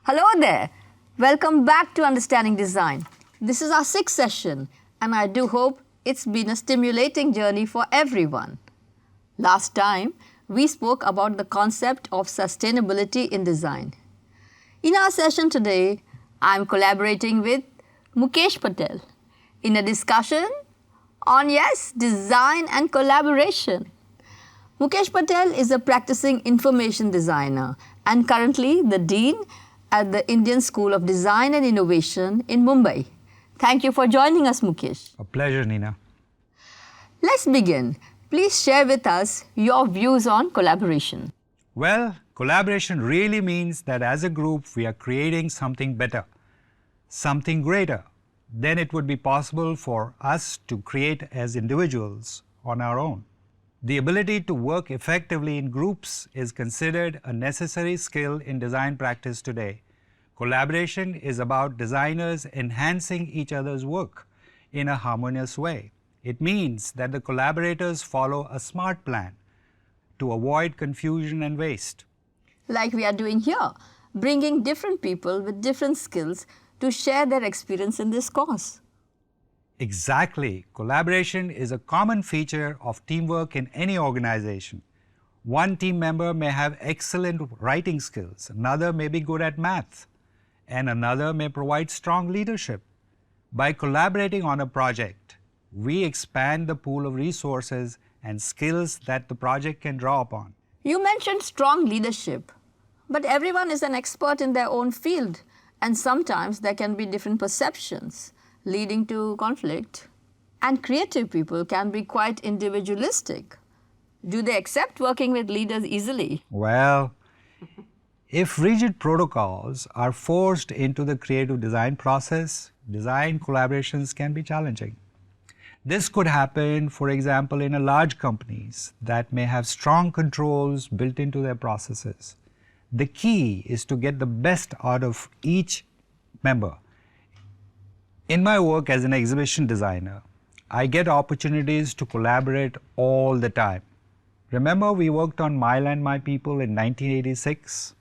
Hello there. Welcome back to Understanding Design. This is our sixth session, and I do hope it's been a stimulating journey for everyone. Last time, we spoke about the concept of sustainability in design. In our session today, I'm collaborating with Mukesh Patel in a discussion on, design and collaboration. Mukesh Patel is a practicing information designer and currently the Dean at the Indian School of Design and Innovation in Mumbai. Thank you for joining us, Mukesh. A pleasure, Nina. Let's begin. Please share with us your views on collaboration. Well, collaboration really means that as a group we are creating something better, something greater than it would be possible for us to create as individuals on our own. The ability to work effectively in groups is considered a necessary skill in design practice today. Collaboration is about designers enhancing each other's work in a harmonious way. It means that the collaborators follow a smart plan to avoid confusion and waste. Like we are doing here, bringing different people with different skills to share their experience in this course. Exactly. Collaboration is a common feature of teamwork in any organization. One team member may have excellent writing skills, another may be good at math, and another may provide strong leadership. By collaborating on a project, we expand the pool of resources and skills that the project can draw upon. You mentioned strong leadership, but everyone is an expert in their own field, and sometimes there can be different perceptions, leading to conflict. And creative people can be quite individualistic. Do they accept working with leaders easily? Well, if rigid protocols are forced into the creative design process, design collaborations can be challenging. This could happen, for example, in large companies that may have strong controls built into their processes. The key is to get the best out of each member. In my work as an exhibition designer, I get opportunities to collaborate all the time. Remember, we worked on My Land, My People in 1986?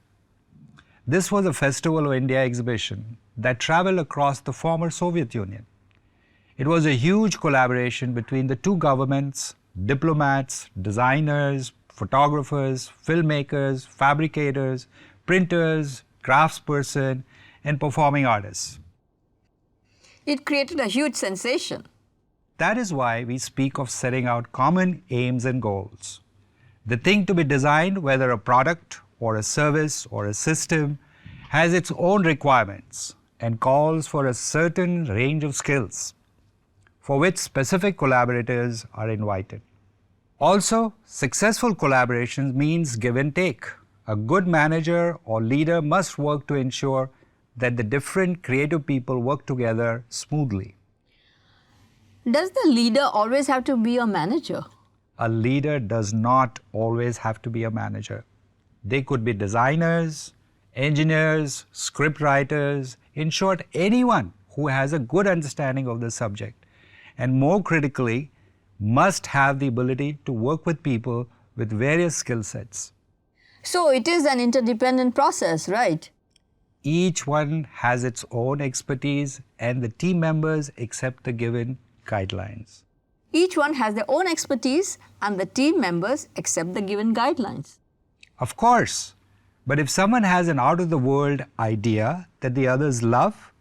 This was a Festival of India exhibition that traveled across the former Soviet Union. It was a huge collaboration between the two governments, diplomats, designers, photographers, filmmakers, fabricators, printers, craftspersons, and performing artists. It created a huge sensation. That is why we speak of setting out common aims and goals. The thing to be designed, whether a product or a service or a system, has its own requirements and calls for a certain range of skills, for which specific collaborators are invited. Also, successful collaborations means give and take. A good manager or leader must work to ensure that the different creative people work together smoothly. Does the leader always have to be a manager? A leader does not always have to be a manager. They could be designers, engineers, script writers, in short, anyone who has a good understanding of the subject, and more critically, must have the ability to work with people with various skill sets. So it is an interdependent process, right? Each one has its own expertise and the team members accept the given guidelines. Each one has their own expertise and the team members accept the given guidelines. Of course, but if someone has an out-of-the-world idea that the others love,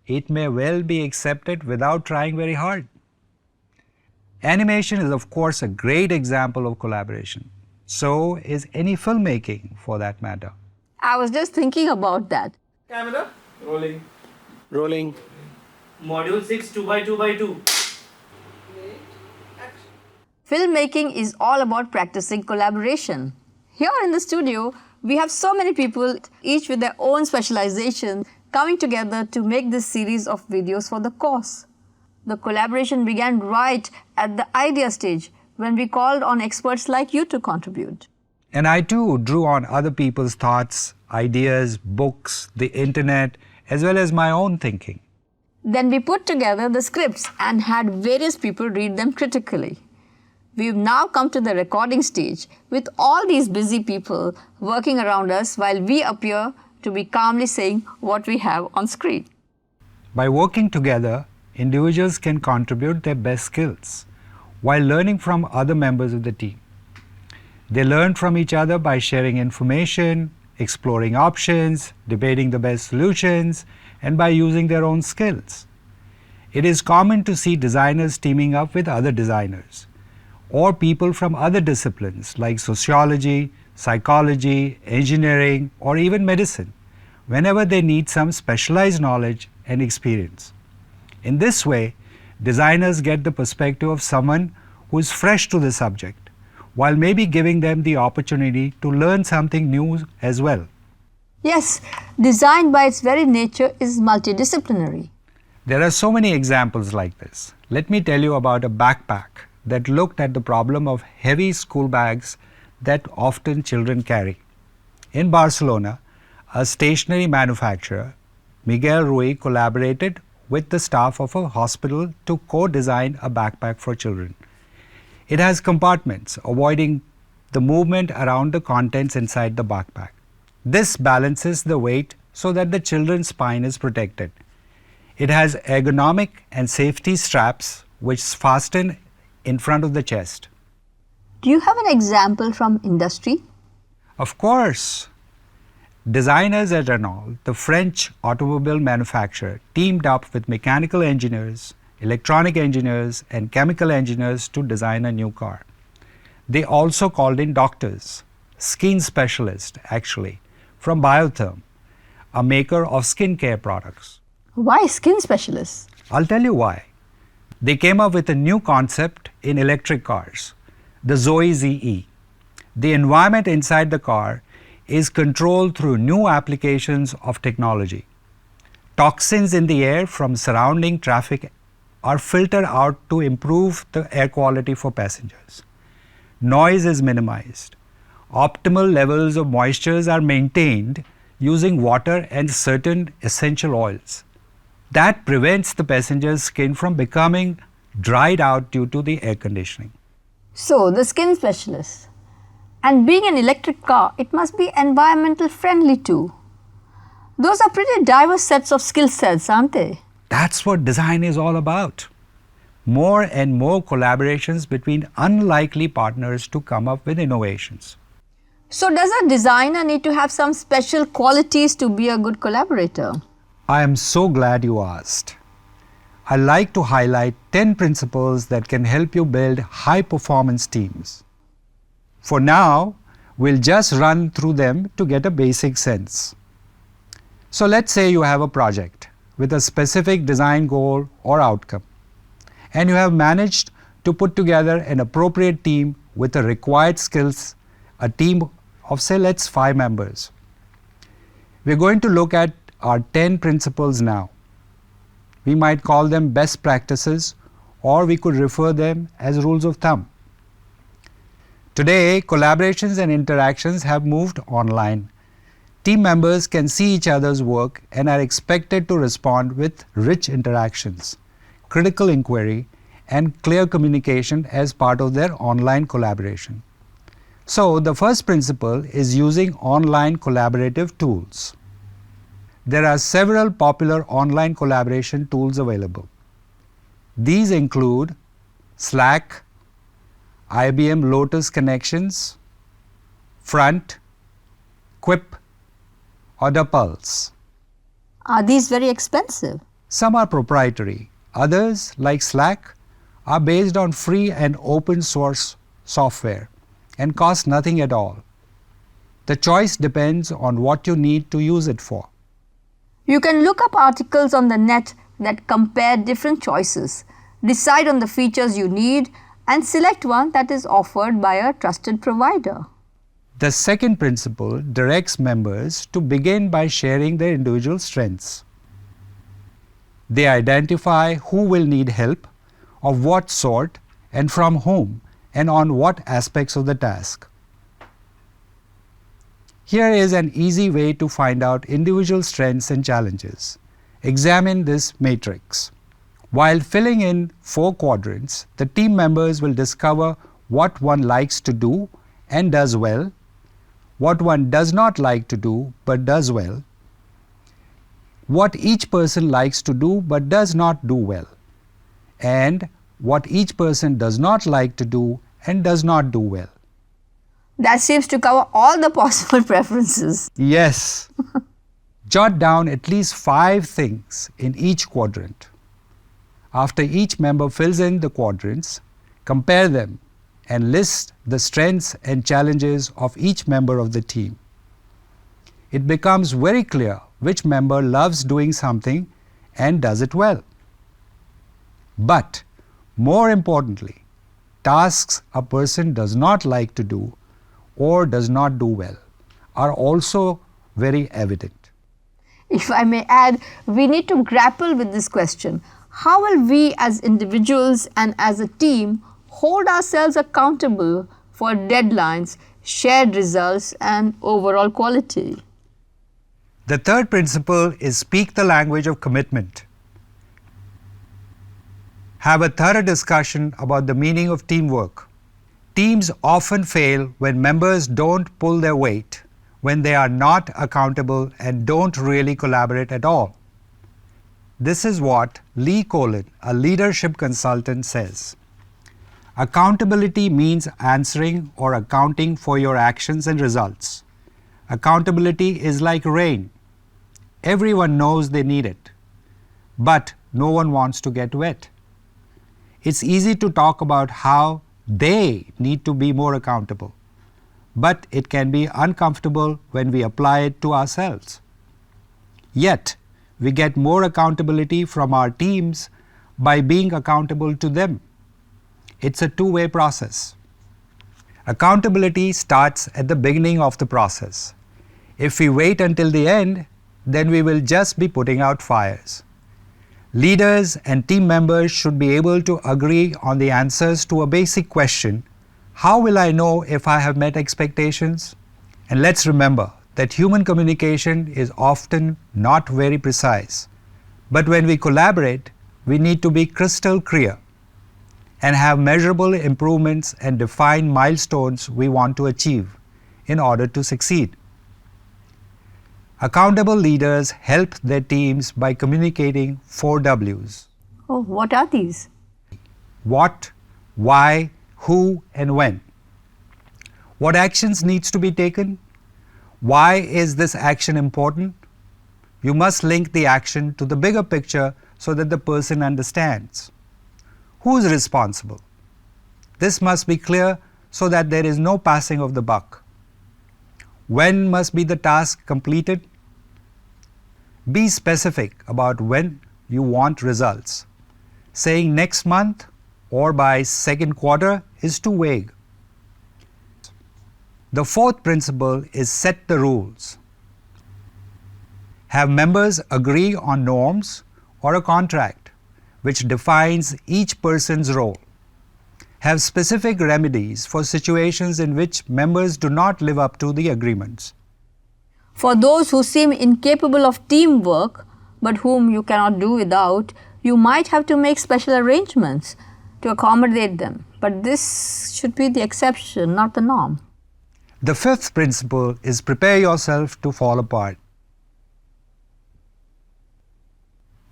it may well be accepted without trying very hard. Animation is of course a great example of collaboration. So is any filmmaking for that matter. I was just thinking about that. Camera, rolling. Rolling. Module 6, 2x2x2. Filmmaking is all about practicing collaboration. Here in the studio, we have so many people, each with their own specialization, coming together to make this series of videos for the course. The collaboration began right at the idea stage when we called on experts like you to contribute. And I too drew on other people's thoughts, ideas, books, the internet, as well as my own thinking. Then we put together the scripts and had various people read them critically. We've now come to the recording stage with all these busy people working around us while we appear to be calmly saying what we have on screen. By working together, individuals can contribute their best skills while learning from other members of the team. They learn from each other by sharing information, exploring options, debating the best solutions, and by using their own skills. It is common to see designers teaming up with other designers or people from other disciplines like sociology, psychology, engineering, or even medicine whenever they need some specialized knowledge and experience. In this way, designers get the perspective of someone who is fresh to the subject, while maybe giving them the opportunity to learn something new as well. Yes, design by its very nature is multidisciplinary. There are so many examples like this. Let me tell you about a backpack that looked at the problem of heavy school bags that often children carry. In Barcelona, a stationery manufacturer, Miguel Ruiz, collaborated with the staff of a hospital to co-design a backpack for children. It has compartments, avoiding the movement around the contents inside the backpack. This balances the weight so that the children's spine is protected. It has ergonomic and safety straps which fasten in front of the chest. Do you have an example from industry? Of course. Designers at Renault, the French automobile manufacturer, teamed up with mechanical engineers, electronic engineers, and chemical engineers to design a new car. They also called in doctors, skin specialists actually, from Biotherm, a maker of skincare products. Why skin specialists? I'll tell you why. They came up with a new concept in electric cars, the Zoe ZE. The environment inside the car is controlled through new applications of technology. Toxins in the air from surrounding traffic are filtered out to improve the air quality for passengers. Noise is minimized. Optimal levels of moisture are maintained using water and certain essential oils. That prevents the passenger's skin from becoming dried out due to the air conditioning. So, the skin specialist. And being an electric car, it must be environmental friendly too. Those are pretty diverse sets of skill sets, aren't they? That's what design is all about. More and more collaborations between unlikely partners to come up with innovations. So, does a designer need to have some special qualities to be a good collaborator? I am so glad you asked. I like to highlight 10 principles that can help you build high-performance teams. For now, we'll just run through them to get a basic sense. So let's say you have a project with a specific design goal or outcome, and you have managed to put together an appropriate team with the required skills, a team of say let's 5 members. We're going to look at our 10 principles now. We might call them best practices, or we could refer them as rules of thumb. Today, collaborations and interactions have moved online. Team members can see each other's work and are expected to respond with rich interactions, critical inquiry, and clear communication as part of their online collaboration. So, the first principle is using online collaborative tools. There are several popular online collaboration tools available. These include Slack, IBM Lotus Connections, Front, Quip, or the Pulse. Are these very expensive? Some are proprietary. Others, like Slack, are based on free and open source software and cost nothing at all. The choice depends on what you need to use it for. You can look up articles on the net that compare different choices, decide on the features you need, and select one that is offered by a trusted provider. The second principle directs members to begin by sharing their individual strengths. They identify who will need help, of what sort, and from whom, and on what aspects of the task. Here is an easy way to find out individual strengths and challenges. Examine this matrix. While filling in 4 quadrants, the team members will discover what one likes to do and does well, what one does not like to do but does well, what each person likes to do but does not do well, and what each person does not like to do and does not do well. That seems to cover all the possible preferences. Yes. Jot down at least 5 things in each quadrant. After each member fills in the quadrants, compare them and list the strengths and challenges of each member of the team. It becomes very clear which member loves doing something and does it well. But more importantly, tasks a person does not like to do or does not do well are also very evident. If I may add, we need to grapple with this question. How will we as individuals and as a team hold ourselves accountable for deadlines, shared results and overall quality? The third principle is speak the language of commitment. Have a thorough discussion about the meaning of teamwork. Teams often fail when members don't pull their weight, when they are not accountable and don't really collaborate at all. This is what Lee Colin, a leadership consultant, says. Accountability means answering or accounting for your actions and results. Accountability is like rain. Everyone knows they need it, but no one wants to get wet. It's easy to talk about how they need to be more accountable, but it can be uncomfortable when we apply it to ourselves. Yet, we get more accountability from our teams by being accountable to them. It's a two-way process. Accountability starts at the beginning of the process. If we wait until the end, then we will just be putting out fires. Leaders and team members should be able to agree on the answers to a basic question: how will I know if I have met expectations? And let's remember that human communication is often not very precise. But when we collaborate, we need to be crystal clear and have measurable improvements and define milestones we want to achieve in order to succeed. Accountable leaders help their teams by communicating 4 W's. Oh, what are these? What, why, who, and when. What actions needs to be taken? Why is this action important? You must link the action to the bigger picture so that the person understands. Who is responsible? This must be clear so that there is no passing of the buck. When must be the task completed? Be specific about when you want results. Saying next month or by second quarter is too vague. The fourth principle is set the rules. Have members agree on norms or a contract which defines each person's role. Have specific remedies for situations in which members do not live up to the agreements. For those who seem incapable of teamwork, but whom you cannot do without, you might have to make special arrangements to accommodate them. But this should be the exception, not the norm. The fifth principle is prepare yourself to fall apart.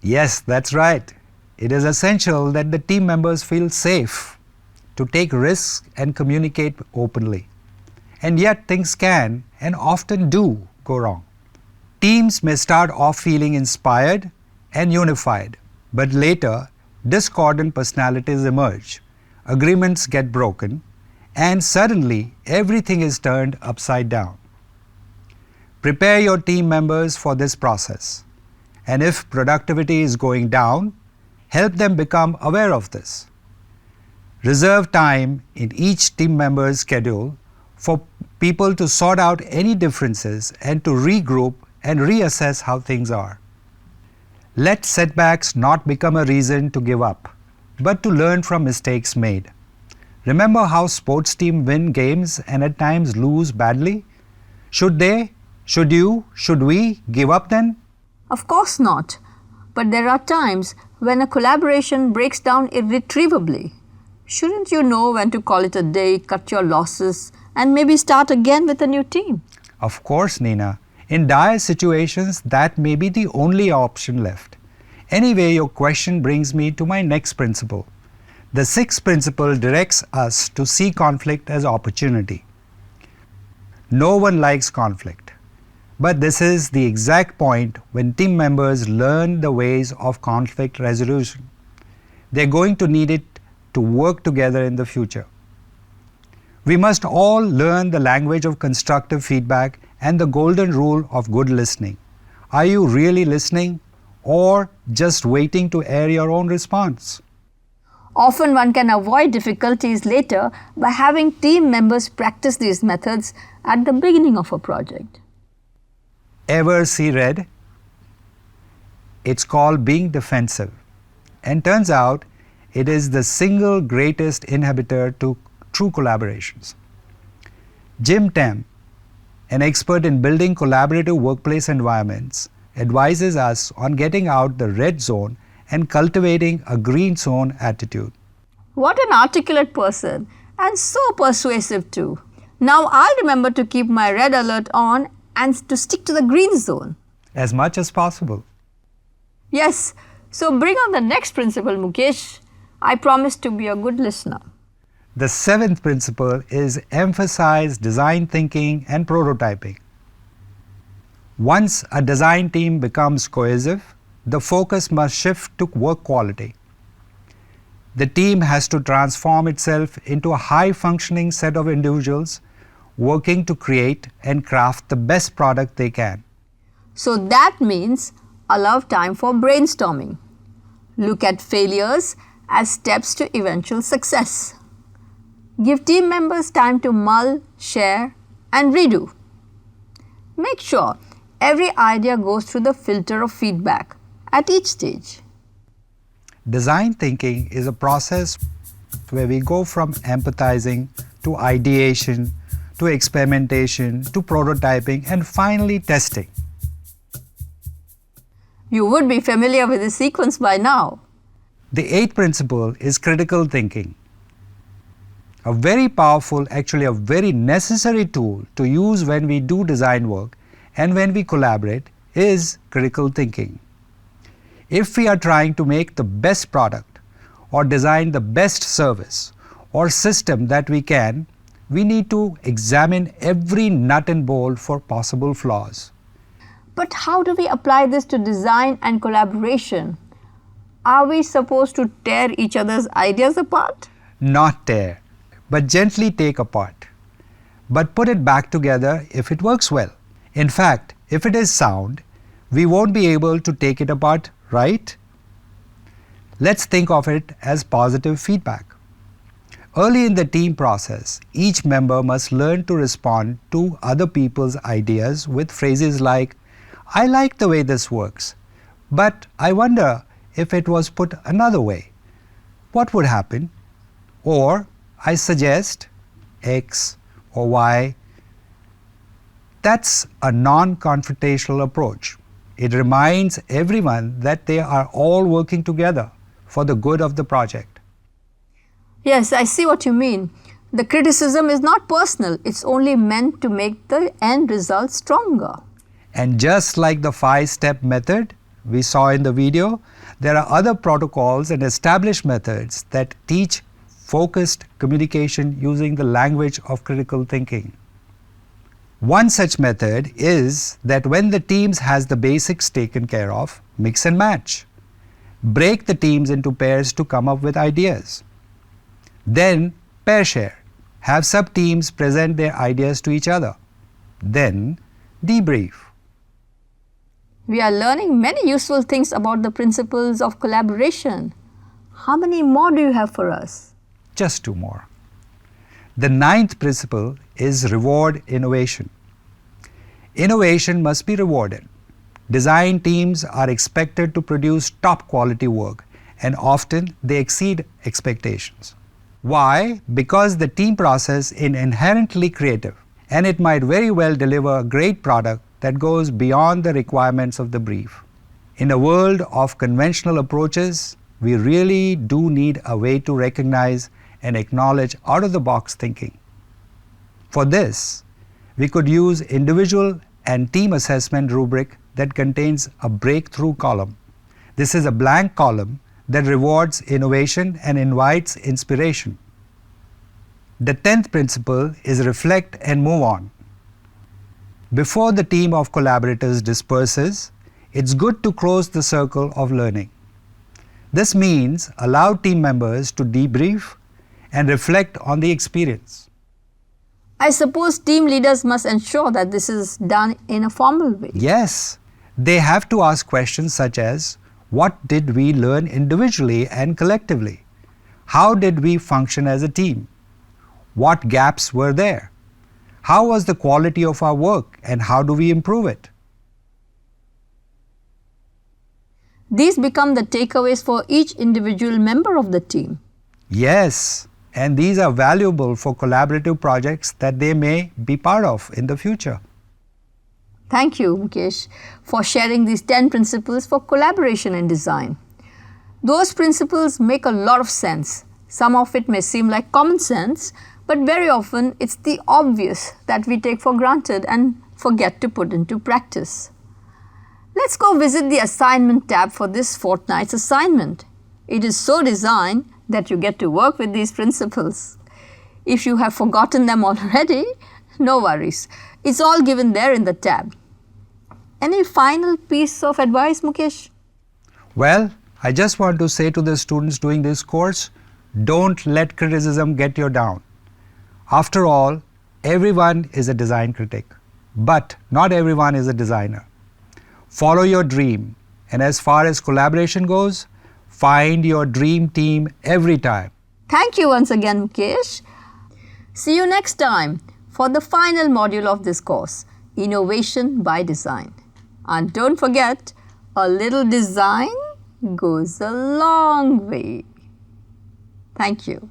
Yes, that's right. It is essential that the team members feel safe to take risks and communicate openly. And yet things can and often do go wrong. Teams may start off feeling inspired and unified, but later discordant personalities emerge, agreements get broken, and suddenly everything is turned upside down. Prepare your team members for this process, and if productivity is going down, help them become aware of this. Reserve time in each team member's schedule for people to sort out any differences and to regroup and reassess how things are. Let setbacks not become a reason to give up, but to learn from mistakes made. Remember how sports teams win games and at times lose badly? Should they, should you, should we give up then? Of course not. But there are times when a collaboration breaks down irretrievably. Shouldn't you know when to call it a day, cut your losses, and maybe start again with a new team? Of course, Nina. In dire situations, that may be the only option left. Anyway, your question brings me to my next principle. The sixth principle directs us to see conflict as opportunity. No one likes conflict, but this is the exact point when team members learn the ways of conflict resolution. They're going to need it to work together in the future. We must all learn the language of constructive feedback and the golden rule of good listening. Are you really listening or just waiting to air your own response? Often one can avoid difficulties later by having team members practice these methods at the beginning of a project. Ever see red? It's called being defensive, and turns out it is the single greatest inhibitor to true collaborations. Jim Tem, an expert in building collaborative workplace environments, advises us on getting out the red zone and cultivating a green zone attitude. What an articulate person, and so persuasive too. Now I'll remember to keep my red alert on and to stick to the green zone. As much as possible. Yes, so bring on the next principle, Mukesh. I promise to be a good listener. The seventh principle is emphasize design thinking and prototyping. Once a design team becomes cohesive, the focus must shift to work quality. The team has to transform itself into a high-functioning set of individuals working to create and craft the best product they can. So that means allow time for brainstorming. Look at failures as steps to eventual success. Give team members time to mull, share, and redo. Make sure every idea goes through the filter of feedback at each stage. Design thinking is a process where we go from empathizing to ideation to experimentation to prototyping and finally testing. You would be familiar with this sequence by now. The eighth principle is critical thinking. A very powerful, actually a very necessary tool to use when we do design work and when we collaborate is critical thinking. If we are trying to make the best product or design the best service or system that we can, we need to examine every nut and bolt for possible flaws. But how do we apply this to design and collaboration? Are we supposed to tear each other's ideas apart? Not tear, but gently take apart. But put it back together if it works well. In fact, if it is sound, we won't be able to take it apart, right? Let's think of it as positive feedback. Early in the team process, each member must learn to respond to other people's ideas with phrases like, "I like the way this works, but I wonder if it was put another way. What would happen?" Or, "I suggest X or Y." That's a non-confrontational approach. It reminds everyone that they are all working together for the good of the project. Yes, I see what you mean. The criticism is not personal, it's only meant to make the end result stronger. And just like the 5-step method we saw in the video, there are other protocols and established methods that teach focused communication using the language of critical thinking. One such method is that when the teams has the basics taken care of, mix and match. Break the teams into pairs to come up with ideas. Then pair share. Have sub-teams present their ideas to each other. Then debrief. We are learning many useful things about the principles of collaboration. How many more do you have for us? Just 2 more. The 9th principle is reward innovation. Innovation must be rewarded. Design teams are expected to produce top quality work, and often they exceed expectations. Why? Because the team process is inherently creative, and it might very well deliver a great product that goes beyond the requirements of the brief. In a world of conventional approaches, we really do need a way to recognize and acknowledge out-of-the-box thinking. For this, we could use individual and team assessment rubric that contains a breakthrough column. This is a blank column that rewards innovation and invites inspiration. The 10th principle is reflect and move on. Before the team of collaborators disperses, it's good to close the circle of learning. This means allow team members to debrief and reflect on the experience. I suppose team leaders must ensure that this is done in a formal way. Yes, they have to ask questions such as, what did we learn individually and collectively? How did we function as a team? What gaps were there? How was the quality of our work and how do we improve it? These become the takeaways for each individual member of the team. Yes, and these are valuable for collaborative projects that they may be part of in the future. Thank you, Mukesh, for sharing these 10 principles for collaboration in design. Those principles make a lot of sense. Some of it may seem like common sense, but very often it's the obvious that we take for granted and forget to put into practice. Let's go visit the assignment tab for this fortnight's assignment. It is so designed that you get to work with these principles. If you have forgotten them already, no worries. It's all given there in the tab. Any final piece of advice, Mukesh? Well, I just want to say to the students doing this course, don't let criticism get you down. After all, everyone is a design critic, but not everyone is a designer. Follow your dream, and as far as collaboration goes, find your dream team every time. Thank you once again, Mukesh. See you next time for the final module of this course, Innovation by Design. And don't forget, a little design goes a long way. Thank you.